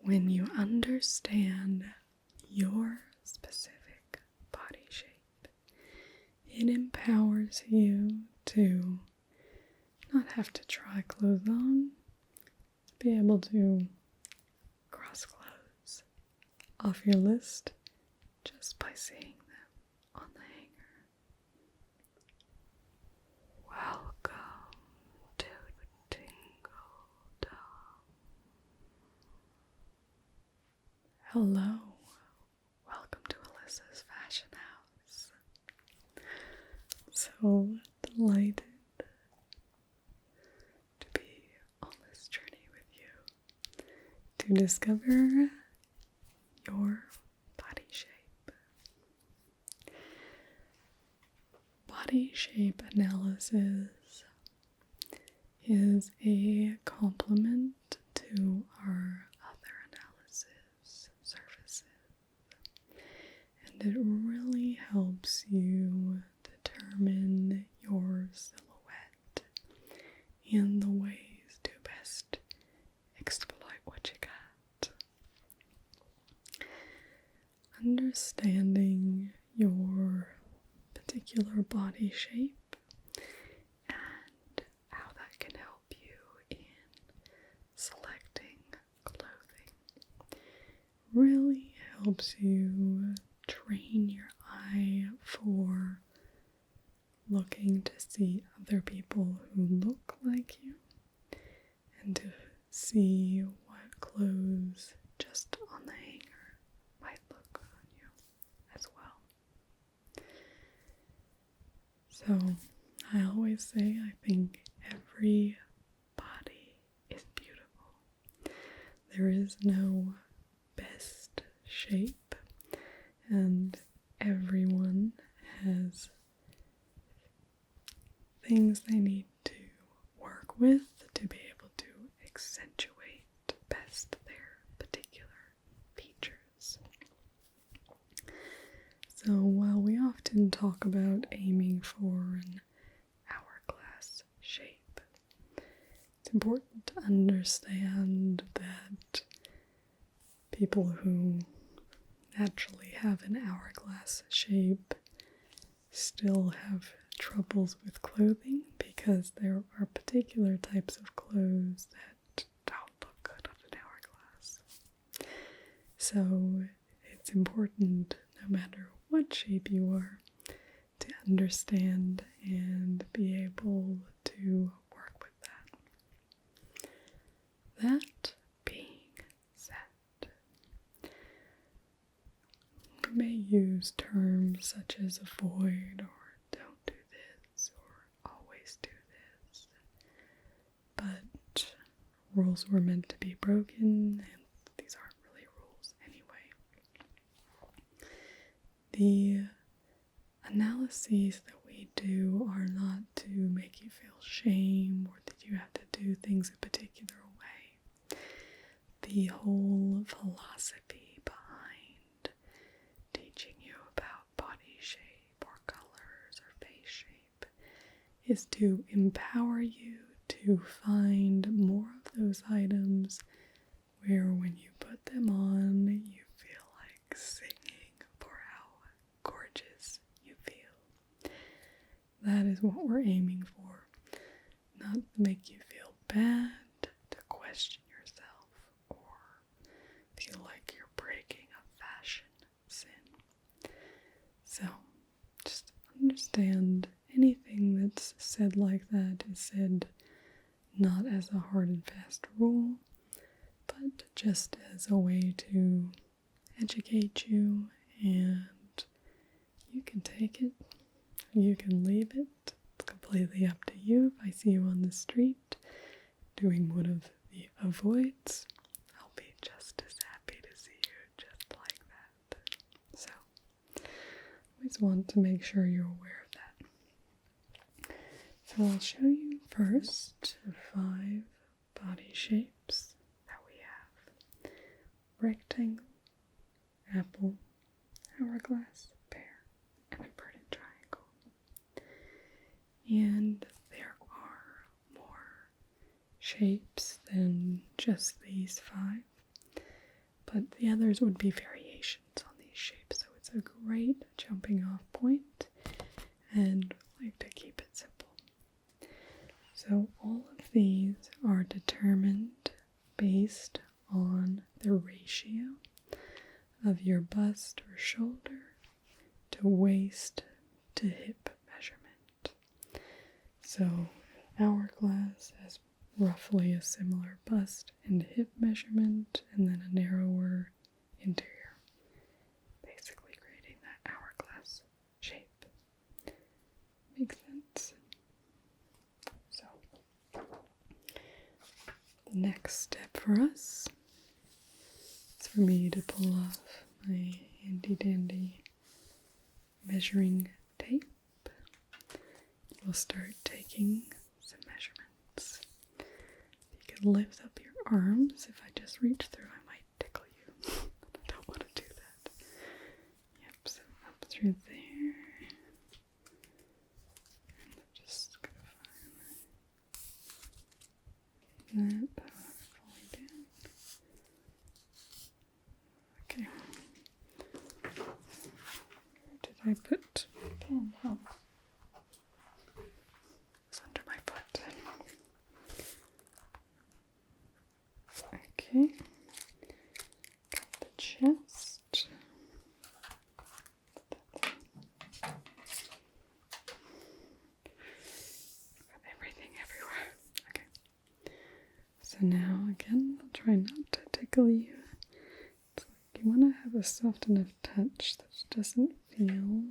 When you understand your specific body shape, it empowers you to not have to try clothes on, be able to cross clothes off your list just by seeing them on the hanger. Welcome to Tingledom. Hello, welcome to Alyssa's Fashion House. So delighted to be on this journey with you to discover your body shape. Body shape analysis is a complement to our other analysis services, and it really helps you determine your silhouette and the ways to best exploit what you got. Understanding your particular body shape and how that can help you in selecting clothing really helps you train your eye for looking to see other people who look like you and to see what clothes just on the hanger might look on you as well. So I always say I think every body is beautiful. There is no best shape, and everyone has things they need to work with to be able to accentuate best their particular features. So while we often talk about aiming for an hourglass shape, it's important to understand that people who naturally have an hourglass shape still have troubles with clothing because there are particular types of clothes that don't look good on an hourglass. So it's important, no matter what shape you are, to understand and be able to work with that. That being said, we may use terms such as avoid or don't do this or always do this, but rules were meant to be broken, and these aren't really rules anyway. The analyses that we do are not to make you feel shame or that you have to do things a particular way. The whole philosophy behind teaching you about body shape or colors or face shape is to empower you to find more of those items where when you put them on, you feel like singing for how gorgeous you feel. That is what we're aiming for. Not to make you feel bad, to question yourself, or feel like you're breaking a fashion sin. So, just understand anything that's said like that is said not as a hard and fast rule, but just as a way to educate you, and you can take it, you can leave it. It's completely up to you. If I see you on the street doing one of the avoids, I'll be just as happy to see you just like that. So, always want to make sure you're aware of that. So I'll show you first 5 body shapes that we have. Rectangle, apple, hourglass, pear, and inverted triangle. And there are more shapes than just these 5. but the others would be variations on these shapes. So it's a great jumping off point, and I like to keep it simple. So all of these are determined based on the ratio of your bust or shoulder to waist to hip measurement. So an hourglass has roughly a similar bust and hip measurement, and then a narrower interior, basically creating that hourglass shape. Makes sense? So the next step for us is for me to pull off my handy dandy measuring tape. We'll start taking some measurements. You can lift up your arms. If I just reach through, I might tickle you. I don't want to do that. Yep, so up through there. And I'm just going to find that falling down. Okay. Where did I put the pen? Oh. It's under my foot. Okay. Got the chest. Got everything everywhere. Okay. So now again, I'll try not to tickle you. It's like you want to have a soft enough touch that doesn't feel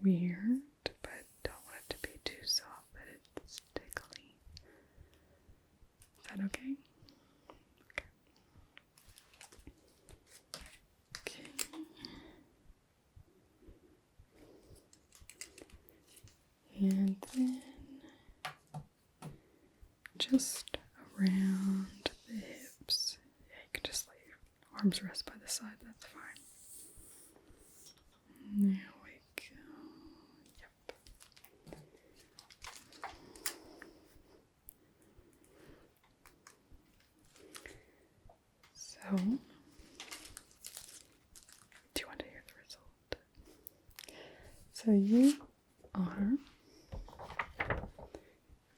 weird, but don't want it to be too soft that it's tickly. Is that okay? Okay. And then just around the hips. Yeah, you can just let your arms rest by the side, that's fine. There we go. Yep. So, do you want to hear the result? So your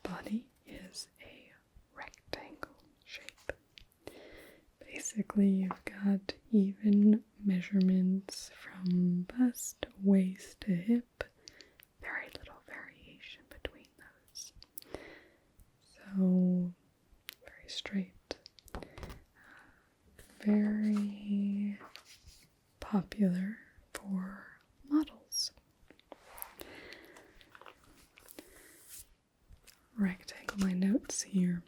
body is a rectangle shape. Basically, you've got even measurements from bust, waist to hip. Very little variation between those. So, very straight. Very popular for models. Rectangle my notes here.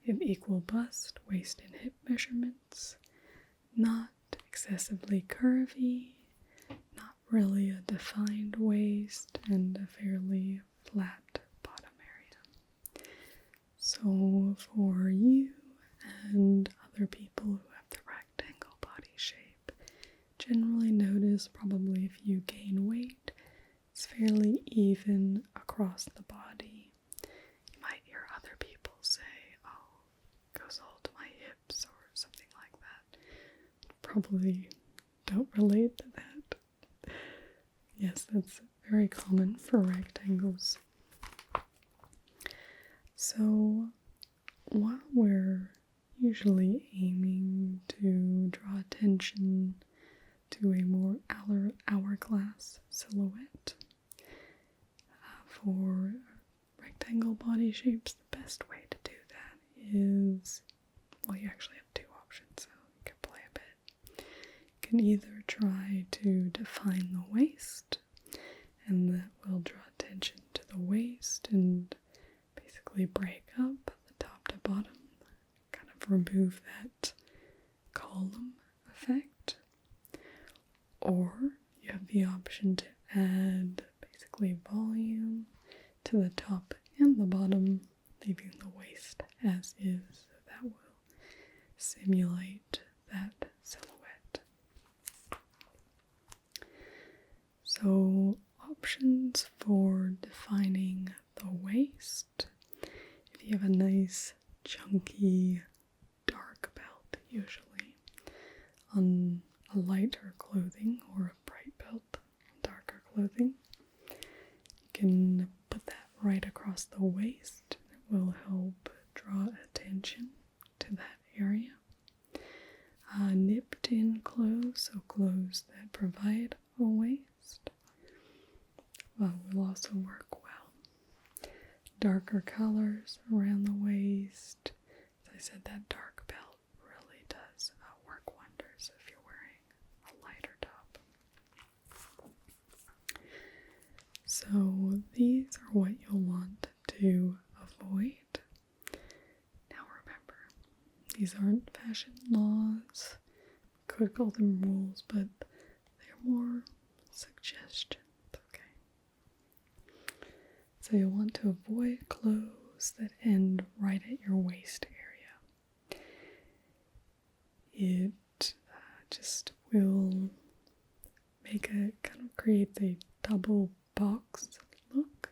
We have equal bust, waist, and hip measurements. Not excessively curvy, not really a defined waist, and a fairly flat bottom area. So for you and other people who have the rectangle body shape, generally notice probably if you gain weight, it's fairly even across the body. You might hear other people say, oh, it goes all to my hips or something like that. Probably don't relate to that. Yes, that's very common for rectangles. So while we're usually aiming to draw attention to a more hourglass silhouette, for rectangle body shapes, the best way to do that is, well, you actually have two options, so you can play a bit. You can either try to define the waist, and that will draw attention to the waist and basically break up the top to bottom, kind of remove that column effect. Or you have the option to add basically volume to the top and the bottom, leaving the waist as is. So that will simulate that silhouette. So options for defining the waist. If you have a nice chunky dark belt usually, on a lighter clothing or a bright belt on darker clothing. You can put that right across the waist. It will help draw attention to that area. Nipped in clothes, so clothes that provide a waist, will also work well. Darker colors around the waist. As I said, that dark belt really does work wonders if you're wearing a lighter top. So these are what you'll want to avoid. Now remember, these aren't fashion laws. Could call them rules, but they're more suggestions, okay? So you'll want to avoid clothes that end right at your waist area. It just will create a double box look,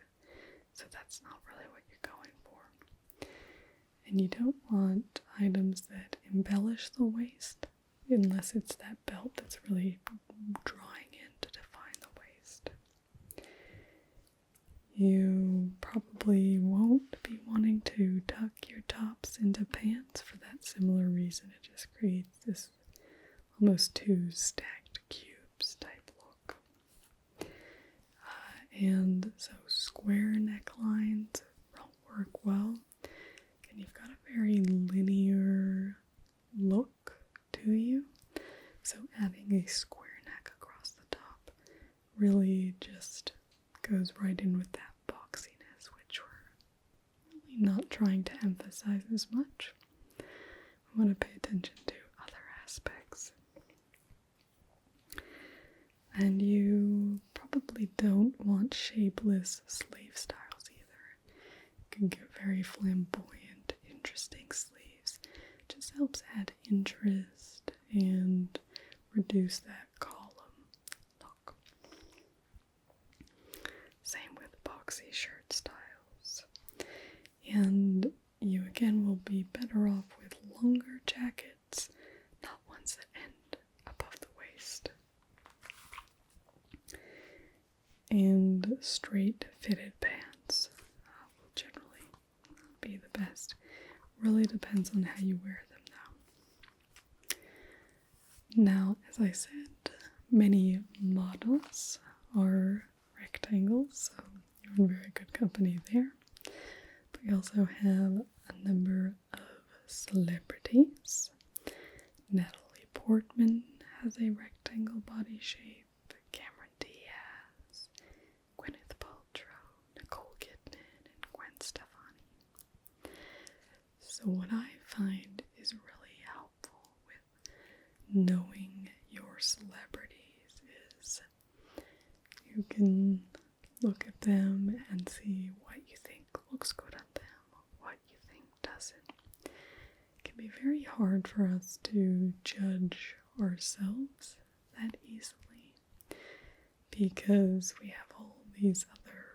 so that's not really what you're going for. And you don't want items that embellish the waist, unless it's that belt that's really drawing in to define the waist. You probably won't be wanting to tuck your tops into pants for that similar reason. It just creates this almost two stacked cubes type look. And so square necklines don't work well. And you've got a very linear look to you, so adding a square neck across the top really just goes right in with that boxiness, which we're really not trying to emphasize as much. We want to pay attention to other aspects. And you probably don't want shapeless sleeve styles either. You can get very flamboyant, interesting sleeves. It just helps add interest and reduce that column look. Same with boxy shirt styles. And you again will be better off with longer jackets, not ones that end above the waist. And straight fitted pants will generally be the best. Really depends on how you wear them though. Now, as I said, many models are rectangles, so you're in very good company there. But we also have a number of celebrities. Natalie Portman has a rectangle body shape. Cameron Diaz, Gwyneth Paltrow, Nicole Kidman, and Gwen Stefani. So what I find is really helpful with knowing your celebrities is you can look at them and see what you think looks good on them, what you think doesn't. It can be very hard for us to judge ourselves that easily because we have all these other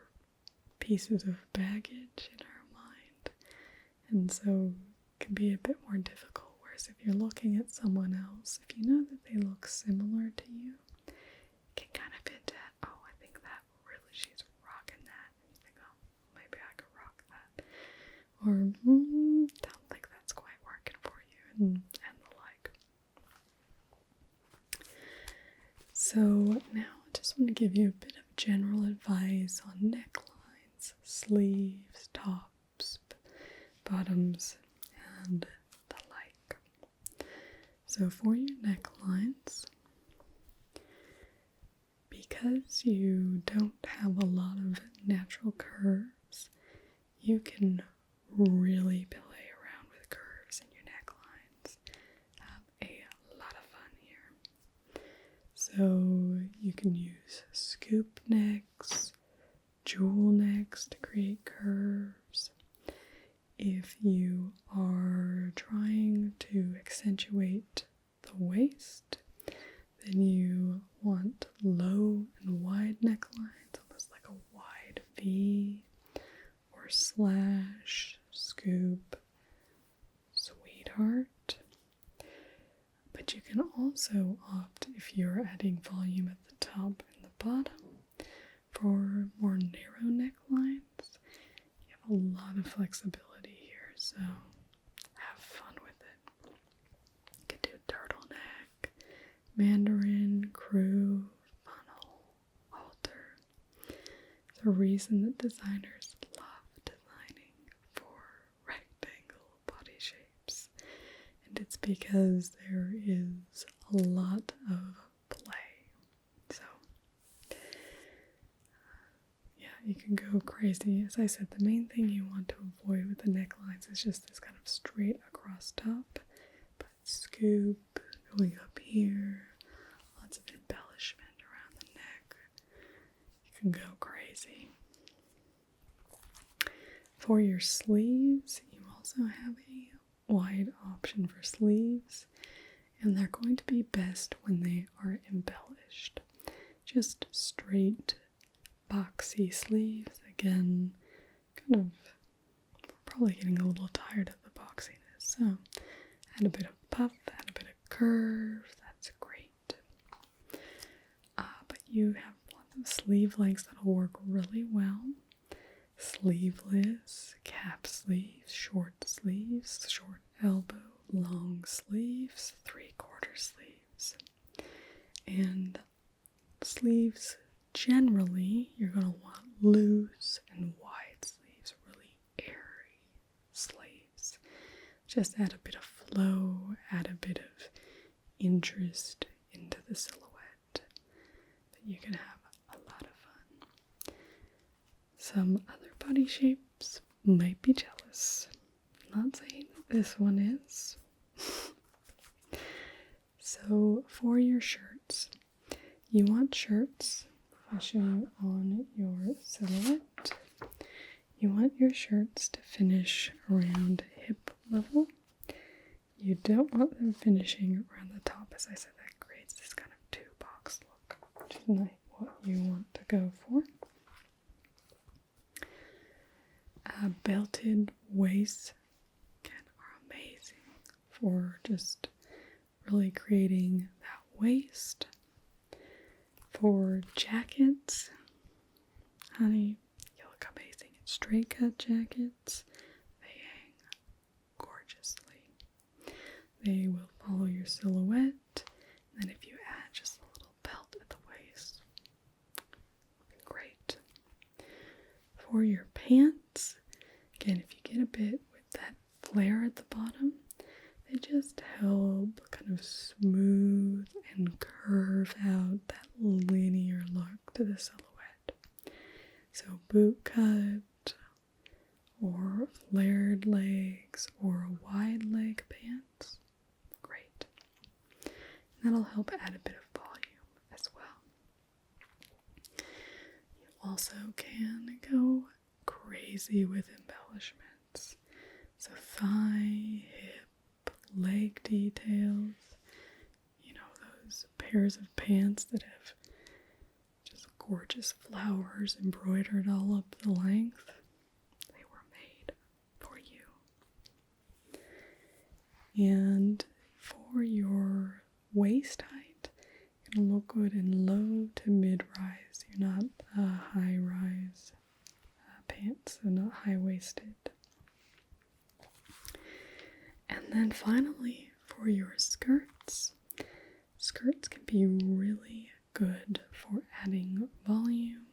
pieces of baggage in our mind, and so it can be a bit more difficult. Whereas if you're looking at someone else, if you know that they look similar to you, you can kind of hint at, oh, I think that really she's rocking that, and you think, oh, maybe I could rock that, or don't think that's quite working for you, and the like. So now I just want to give you a bit of general advice on necklines, sleeves, tops, bottoms, and the like. So for your necklines, because you don't have a lot of natural curves, you can really play around with curves in your necklines. Have a lot of fun here. So you can use scoop necks, jewel necks to create curves. If you are trying to accentuate the waist, then you want low and wide necklines, almost like a wide V, or slash, scoop, sweetheart. But But you can also opt, if you're adding volume at the top and the bottom, for more narrow necklines. You have a lot of flexibility here, so have fun with it. You could do turtleneck, mandarin, crew, funnel, halter. There's a reason that designers love designing for rectangle body shapes, and it's because there is a lot of play. So yeah, you can go crazy. As I said, the main thing you want to avoid with the necklines is just this kind of straight across top, but scoop going up here, lots of embellishment around the neck. You can go crazy. For your sleeves, you also have a wide option for sleeves, and they're going to be best when they are embellished. Just straight boxy sleeves, again, kind of probably getting a little tired of the boxiness, so add a bit of puff, add a bit of curve, that's great. But you have lots of sleeve lengths that'll work really well. Sleeveless, cap sleeves, short elbow, long sleeves, 3/4 sleeves. And sleeves, generally, you're going to want loose and wide sleeves, really airy sleeves. Just add a bit of flow, add a bit of interest into the silhouette, that you can have a lot of fun. Some other body shapes might be jealous. I'm not saying that this one is. So for your shirts, you want shirts, if I show you on your silhouette, you want your shirts to finish around hip level. You don't want them finishing around the top. As I said, that creates this kind of two-box look, which is not what you want to go for. Belted waists are amazing for just really creating that waist. For jackets, honey, you look amazing in straight cut jackets. They hang gorgeously. They will follow your silhouette, and then if you add just a little belt at the waist, great. For your pants, again, if you get a bit with that flare at the bottom, they just help kind of smooth and curve out that linear look to the silhouette. So boot cut, or flared legs, or wide leg pants, great. And that'll help add a bit of volume as well. You also can go crazy with embellishments. So thigh, hip, leg details, you know, those pairs of pants that have just gorgeous flowers embroidered all up the length. They were made for you. And for your waist height, you're going to look good in low to mid-rise. You're not high-rise pants, so not high-waisted. And then finally, for your skirts, skirts can be really good for adding volume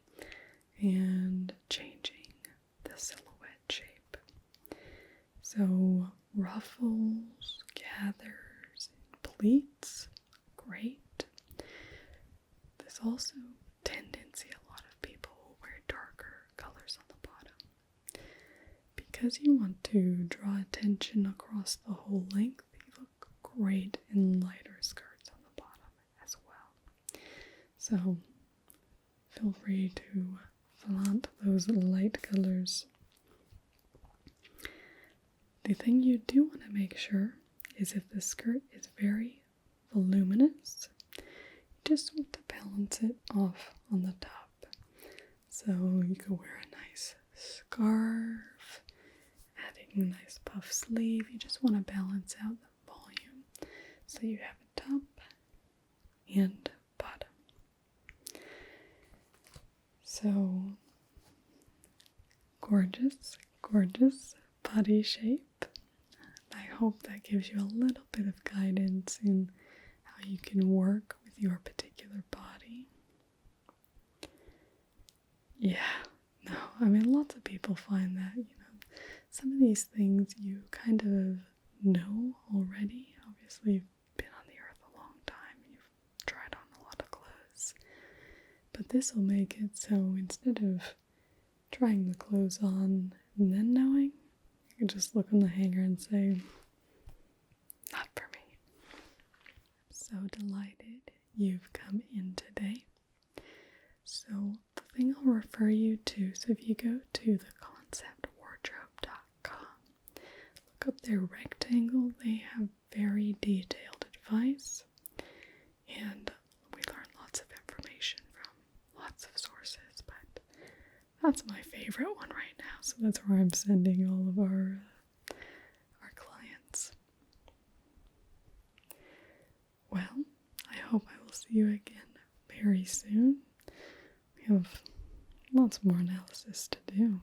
and changing the silhouette shape. So ruffles, gathers, pleats, great. There's also tendency, a lot of people will wear darker colors on the bottom. Because you want to draw attention across the whole length, you look great in lighter skirts on the bottom as well. So feel free to flaunt those light colors. The thing you do want to make sure is if the skirt is very voluminous, you just want to balance it off on the top. So you could wear a nice scarf, adding a nice puff sleeve. You just want to balance out the volume so you have a top and bottom. So, gorgeous, gorgeous body shape. I hope that gives you a little bit of guidance in how you can work with your particular body. Yeah, no, I mean, lots of people find that, some of these things you kind of know already. Obviously, you've been on the earth a long time, you've tried on a lot of clothes. But this will make it so instead of trying the clothes on and then knowing, you can just look on the hanger and say, not for me. I'm so delighted you've come in today. So the thing I'll refer you to, so if you go to theconceptwardrobe.com, look up their rectangle, they have very detailed advice, and we learn lots of information from lots of sources, but that's my favorite one right now, so that's where I'm sending all of our clients. Well, I hope I will see you again very soon. We have lots more analysis to do.